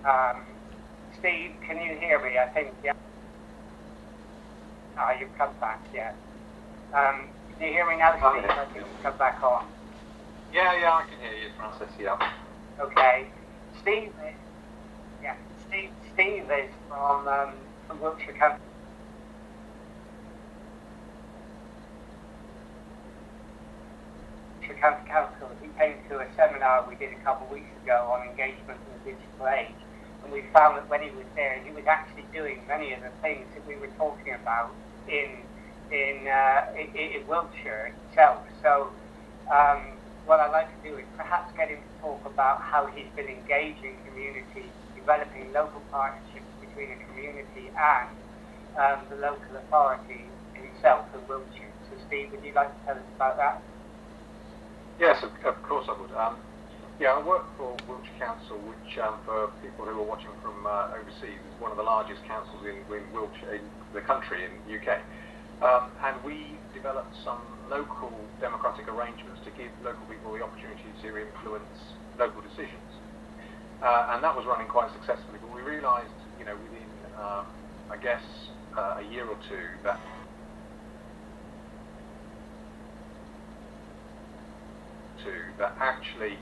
Um, Steve, can you hear me? I think, yeah. Ah, you've come back, yeah. Can you hear me now, Steve? I think you've come back on. Yeah, I can hear you, Francis, yeah. Okay. Steve is from Wiltshire County. County Council. He came to a seminar we did a couple of weeks ago on engagement in the digital age, and we found that when he was there, he was actually doing many of the things that we were talking about in Wiltshire itself. So what I'd like to do is perhaps get him to talk about how he's been engaging community, developing local partnerships between a community and the local authority himself in Wiltshire. So Steve, would you like to tell us about that? Yes, of course I would. Yeah, I work for Wiltshire Council, which for people who are watching from overseas is one of the largest councils in Wiltshire, in the country, in the UK. And we developed some local democratic arrangements to give local people the opportunity to influence local decisions. And that was running quite successfully, but we realised, within, I guess, a year or two, that actually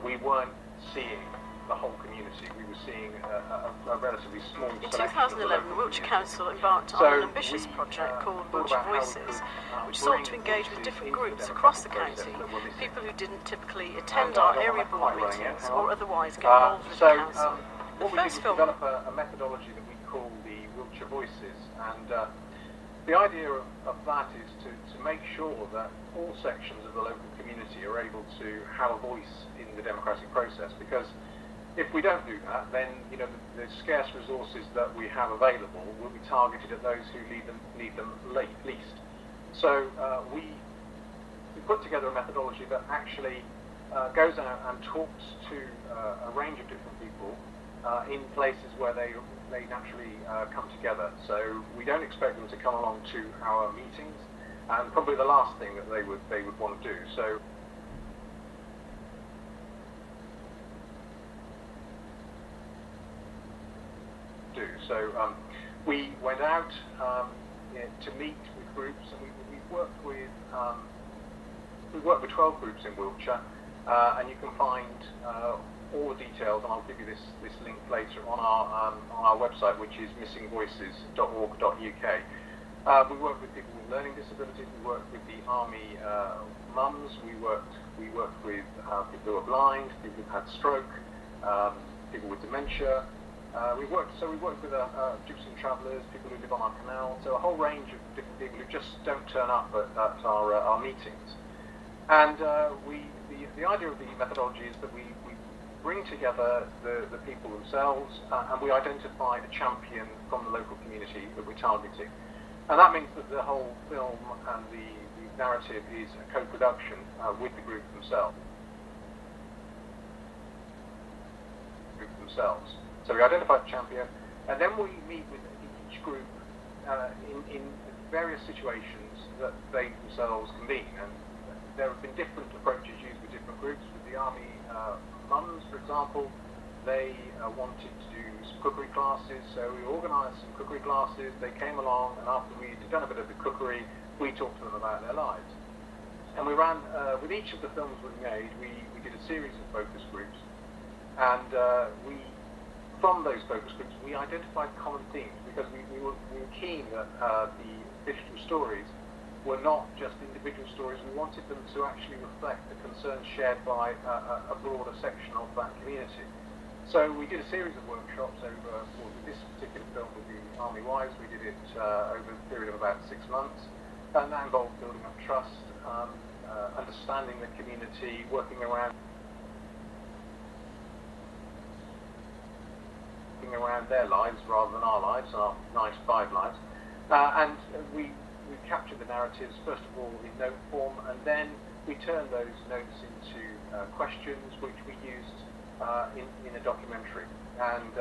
we weren't seeing the whole community. We were seeing a relatively small selection. In 2011, the Wiltshire Council embarked on an ambitious project called Wiltshire Voices, which sought to engage with different groups across the county, people who didn't typically attend our area board meetings or otherwise get involved with the council. The first film developed a methodology that we call the Wiltshire Voices, and the idea of that is to make sure that all sections of the local community are able to have a voice in the democratic process, because if we don't do that, then the scarce resources that we have available will be targeted at those who need them least. So we put together a methodology that actually goes out and talks to a range of different people in places where they naturally come together. So we don't expect them to come along to our meetings, and probably the last thing that they would want to do. So we went out to meet with groups, and we worked with 12 groups in Wiltshire, and you can find all the details, and I'll give you this link later on our website, which is missingvoices.org.uk. We work with people with learning disabilities. We work with the Army mums. We worked with people who are blind, people who've had stroke, people with dementia. We worked with gypsy travellers, people who live on our canal. So a whole range of different people who just don't turn up at our meetings. And the idea of the methodology is that we bring together the people themselves, and we identify a champion from the local community that we're targeting. And that means that the whole film and the narrative is a co-production with the group themselves. So we identify the champion, and then we meet with each group in various situations that they themselves convene. And there have been different approaches used with different groups. With the Army mums, for example, they wanted to do some cookery classes, so we organised some cookery classes. They came along, and after we'd done a bit of the cookery, we talked to them about their lives. And we ran, with each of the films we made, we did a series of focus groups, and from those focus groups, we identified common themes, because we were keen that the digital stories were not just individual stories. We wanted them to actually reflect the concerns shared by a broader section of that community. So we did a series of workshops over, with this particular film with the Army Wives, we did it over a period of about 6 months, and that involved building up trust, understanding the community, working around their lives rather than our lives, our 9 to 5 lives. And we captured the narratives, first of all, in note form, and then we turned those notes into questions, which we used in a documentary. And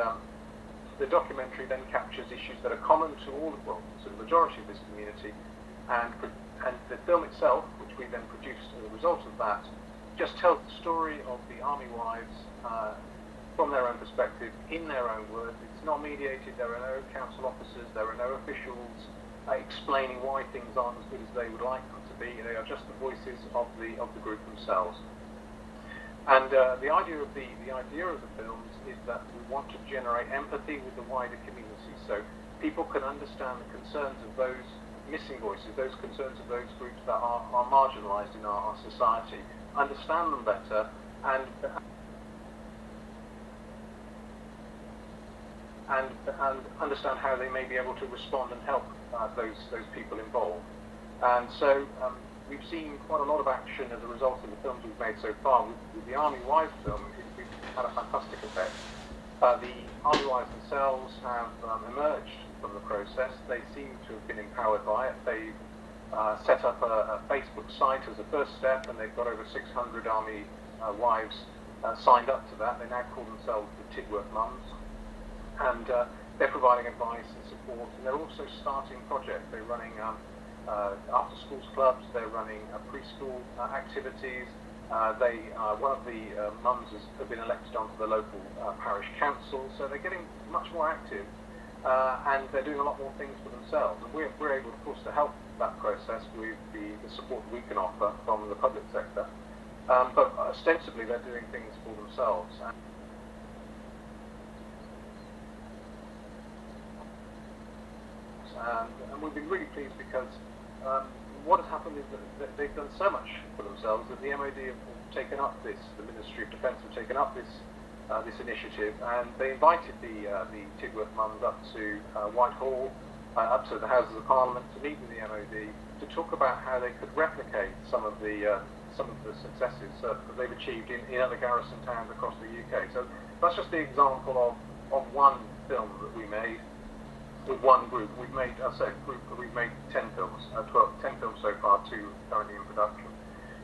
the documentary then captures issues that are common to all of the majority of this community, and the film itself, which we then produced as a result of that, just tells the story of the Army Wives from their own perspective, in their own words. It's not mediated. There are no council officers. There are no officials explaining why things aren't as good as they would like them to be. They are just the voices of the group themselves. And the idea of the films is that we want to generate empathy with the wider community, so people can understand the concerns of those missing voices, those concerns of those groups that are marginalised in our society, understand them better, and understand how they may be able to respond and help those people involved. And so we've seen quite a lot of action as a result of the films we've made so far. With the Army Wives film, we've had a fantastic effect. The Army Wives themselves have emerged from the process. They seem to have been empowered by it. They've set up a Facebook site as a first step, and they've got over 600 Army wives signed up to that. They now call themselves the Tidworth Mums, and they're providing advice and support, and they're also starting projects. They're running after schools clubs, they're running preschool activities. One of the mums has been elected onto the local parish council, so they're getting much more active, and they're doing a lot more things for themselves. And we're able, of course, to help that process with the support we can offer from the public sector. But ostensibly, they're doing things for themselves. And we've been really pleased because what has happened is that they've done so much for themselves that the MOD have taken up this, the Ministry of Defence have taken up this initiative, and they invited the Tidworth mums up to Whitehall, up to the Houses of Parliament to meet with the MOD to talk about how they could replicate some of the successes that they've achieved in other garrison towns across the UK. So that's just the example of one film that we made with one group. We've made, we've made 10 films, 10 films so far, 2 currently in production.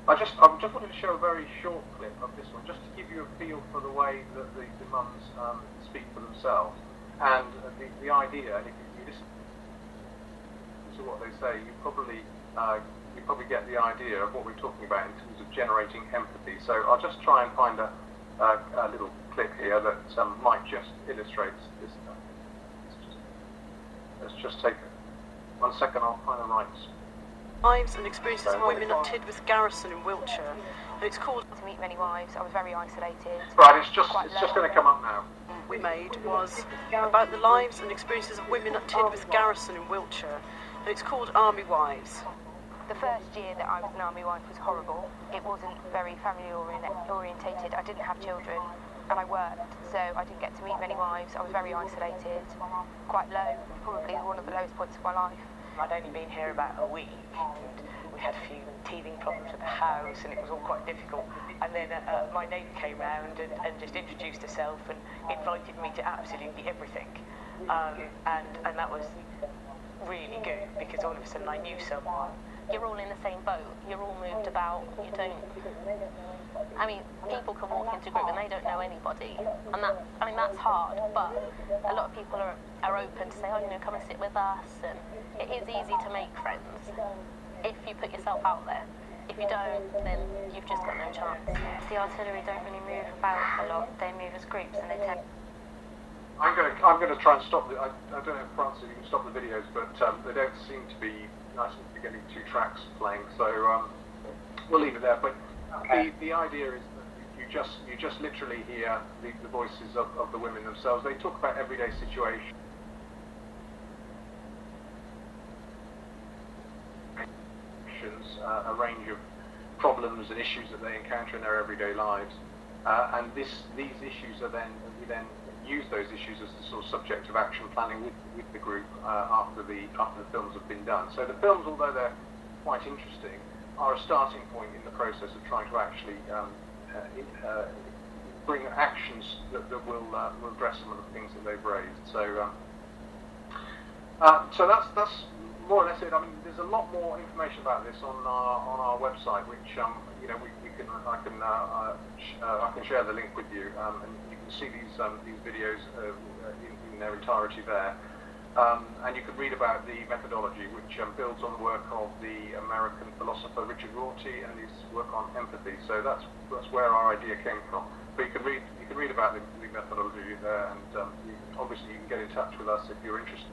I just wanted to show a very short clip of this one, just to give you a feel for the way that the mums speak for themselves, and the idea. And if you listen to what they say, you probably get the idea of what we're talking about in terms of generating empathy. So I'll just try and find a little clip here that might just illustrate this. Let's just take 1 second. I'll find the right. Lives and experiences of women at Tidworth Garrison in Wiltshire. It's called To Meet Many Wives. I was very isolated. Right, it's just going to come up now. We made was about the lives and experiences of women at Tidworth Garrison in Wiltshire. And it's called Army Wives. The first year that I was an Army wife was horrible. It wasn't very family orientated. I didn't have children, and I worked, so I didn't get to meet many wives. I was very isolated, quite low, probably one of the lowest points of my life. I'd only been here about a week, and we had a few teething problems at the house, and it was all quite difficult. And then my neighbour came round and just introduced herself and invited me to absolutely everything. And that was really good, because all of a sudden I knew someone. You're all in the same boat. You're all moved about. You don't. I mean, people can walk into a group and they don't know anybody, and that's hard. But a lot of people are open to say, oh, come and sit with us, and it is easy to make friends if you put yourself out there. If you don't, then you've just got no chance. The artillery don't really move about a lot. They move as groups, and they tend. I'm going to try and stop I don't know if Francis, you can stop the videos, but they don't seem to be nice to be getting 2 tracks playing, so we'll leave it there. But okay. The idea is that you just literally hear the voices of the women themselves. They talk about everyday situations. A range of problems and issues that they encounter in their everyday lives, and these issues are we then use those issues as the sort of subject of action planning with the group after the films have been done. So the films, although they're quite interesting, are a starting point in the process of trying to actually bring actions that will address some of the things that they've raised. So so that's more or less it. I mean, there's a lot more information about this on our website, which I can share the link with you, and you can see these videos in their entirety there. And you can read about the methodology, which builds on the work of the American philosopher Richard Rorty and his work on empathy. So that's where our idea came from. But you can read about the methodology there, and obviously you can get in touch with us if you're interested.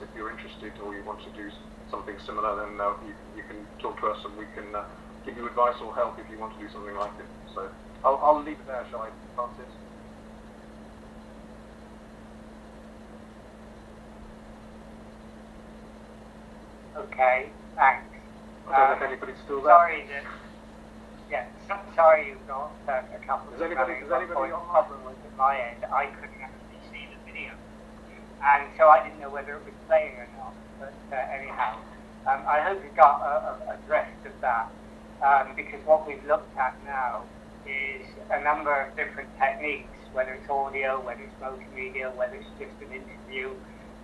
If you're interested or you want to do something similar, then you can talk to us and we can give you advice or help if you want to do something like it. So I'll leave it there, shall I, Francis? Okay, thanks. I don't know if anybody's still there. Sorry you've got a couple Is anybody on problem was at my end. I couldn't actually see the video. And so I didn't know whether it was playing or not. But anyhow, I hope you got a drift of that. Because what we've looked at now is a number of different techniques, whether it's audio, whether it's multimedia, whether it's just an interview,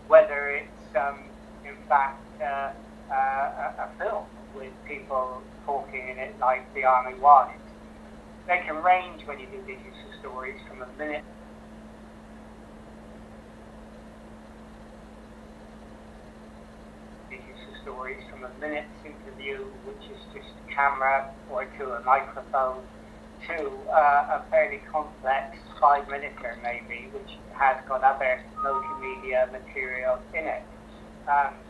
whether it's in fact a film with people talking in it like the Army Wives. They can range when you do digital stories from a minute interview, which is just a camera or to a microphone, to a fairly complex 5-minuter maybe, which has got other multimedia material in it.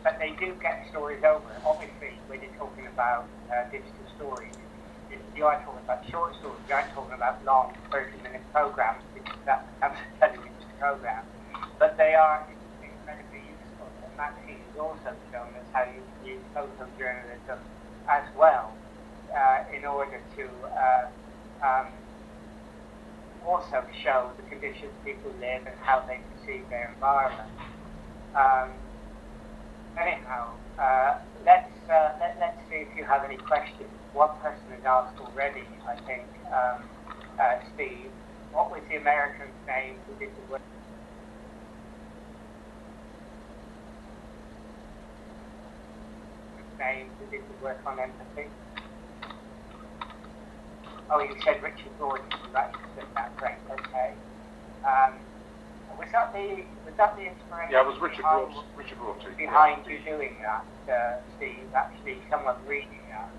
But they do get stories over. Obviously, when you're talking about digital stories, you are talking about short stories. You aren't talking about long 30-minute programs, because that becomes a television program. But they are incredibly useful. And Maxine has also shown us how you can use photojournalism as well in order to also show the conditions people live and how they perceive their environment. Anyhow, let's see if you have any questions. One person has asked already, I think, Steve, what was the American's name who did the work? On empathy? Oh, you said Richard Gordon. You actually said that. Great. Okay. Was that the inspiration? Yeah, it was Richard Gordon behind you doing that, Steve? Actually, someone reading that.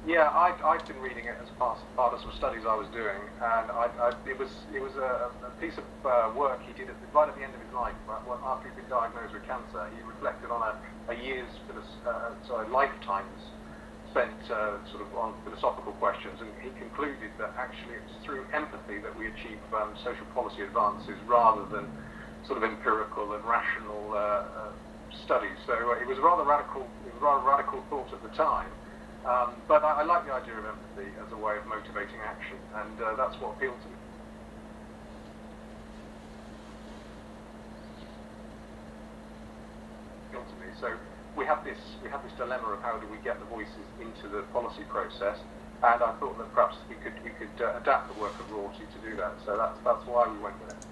Yeah, I'd been reading it as part of some studies I was doing, and it was a piece of work he did right at the end of his life. After he'd been diagnosed with cancer, he reflected on a year's lifetimes spent sort of on philosophical questions, and he concluded that actually it's through empathy that we achieve social policy advances rather than sort of empirical and rational studies. So it was a rather radical thought at the time. But I like the idea of empathy as a way of motivating action, and that's what appealed to me. So we have this dilemma of how do we get the voices into the policy process, and I thought that perhaps we could adapt the work of Rorty to do that. So that's why we went with it.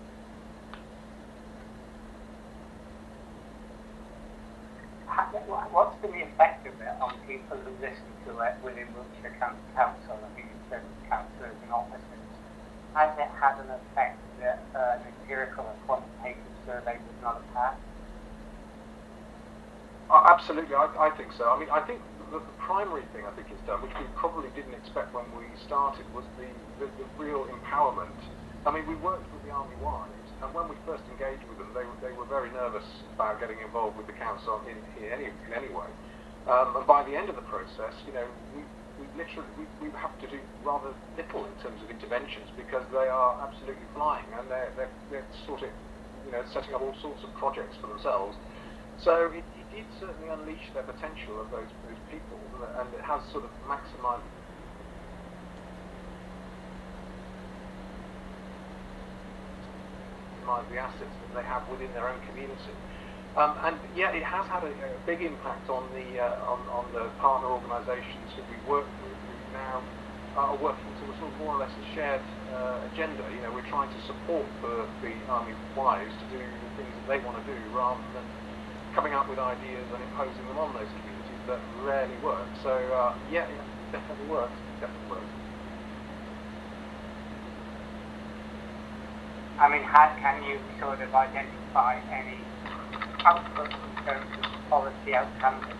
What's been the effect of it on people who listen to it within Wiltshire County Council? I mean, in terms of councillors and officers, has it had an effect that an empirical and quantitative survey would not have had? Absolutely, I think so. I mean, I think the primary thing I think it's done, which we probably didn't expect when we started, was the real empowerment. I mean, we worked with the Army Wives, and when we first engaged with them, they were very nervous about getting involved with the council in any way. And by the end of the process, you know, we have to do rather little in terms of interventions, because they are absolutely flying, and they're sort of, you know, setting up all sorts of projects for themselves. So it did certainly unleash their potential of those people, and it has sort of maximised the assets that they have within their own community. And yeah, it has had a big impact on the partner organisations that we work with, who now are working to a sort of more or less a shared agenda. You know, we're trying to support the Army Wives to do the things that they want to do, rather than coming up with ideas and imposing them on those communities that rarely work. So yeah, it definitely works. I mean, how can you sort of identify any outputs in terms of policy outcomes